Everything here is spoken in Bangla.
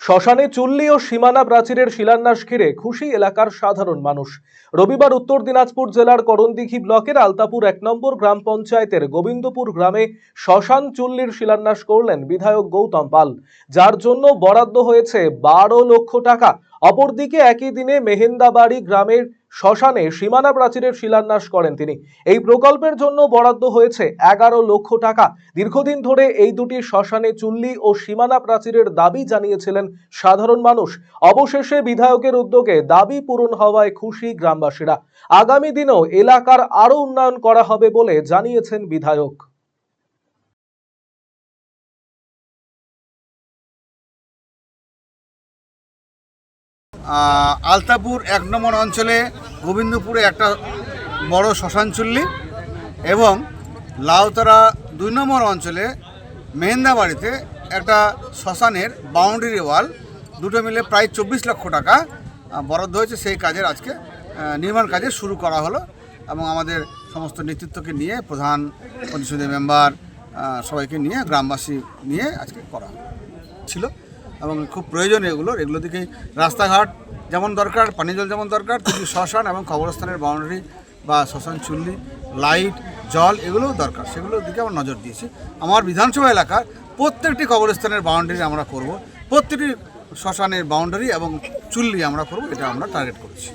শ্মশানে চুল্লি ও সীমানা প্রাচীরের শিলান্যাস ঘিরে খুশি এলাকার সাধারণ মানুষ। রবিবার উত্তর দিনাজপুর জেলার করণদিঘি ব্লকের আলতাপুর ১ নম্বর গ্রাম পঞ্চায়েতের গোবিন্দপুর গ্রামে শ্মশান চুল্লির শিলান্যাস করলেন বিধায়ক গৌতম পাল, যার জন্য বরাদ্দ হয়েছে ১২ লক্ষ টাকা। অপরদিকে একই দিনে মেহেন্দাবাড়ি গ্রামের শ্মশানে সীমানা প্রাচীরের শিলান্যাস করেন তিনি। এই প্রকল্পের জন্য বরাদ্দ হয়েছে ১১ লক্ষ টাকা। দীর্ঘদিন ধরে এই দুটি শ্মশানে চুল্লি ও সীমানা প্রাচীরের দাবি জানিয়েছিলেন সাধারণ মানুষ। অবশেষে বিধায়কের উদ্যোগে দাবি পূরণ হওয়ায় খুশি গ্রামবাসীরা। আগামী দিনেও এলাকার আরো উন্নয়ন করা হবে বলে জানিয়েছেন বিধায়ক। আলতাপুর ১ নম্বর অঞ্চলে গোবিন্দপুরে একটা বড় শ্মশান চুল্লি এবং লাউতারা ২ নম্বর অঞ্চলে মেহেন্দাবাড়িতে একটা শ্মশানের বাউন্ডারি ওয়াল, দুটো মিলে প্রায় ২৪ লক্ষ টাকা বরাদ্দ হয়েছে। সেই কাজের আজকে নির্মাণ কাজে শুরু করা হলো এবং আমাদের সমস্ত নেতৃত্বকে নিয়ে, প্রধান পরিষদের মেম্বার সবাইকে নিয়ে, গ্রামবাসী নিয়ে আজকে করা ছিল এবং খুব প্রয়োজনীয় এগুলো দিকেই রাস্তাঘাট যেমন দরকার, পানি জল যেমন দরকার, তেমনি শ্মশান এবং কবরস্থানের বাউন্ডারি বা শ্মশান চুল্লি, লাইট, জল এগুলোও দরকার। সেগুলোর দিকে আমরা নজর দিয়েছি। আমার বিধানসভা এলাকার প্রত্যেকটি কবরস্থানের বাউন্ডারি আমরা করব, প্রত্যেকটি শ্মশানের বাউন্ডারি এবং চুল্লি আমরা করব, এটা আমরা টার্গেট করেছি।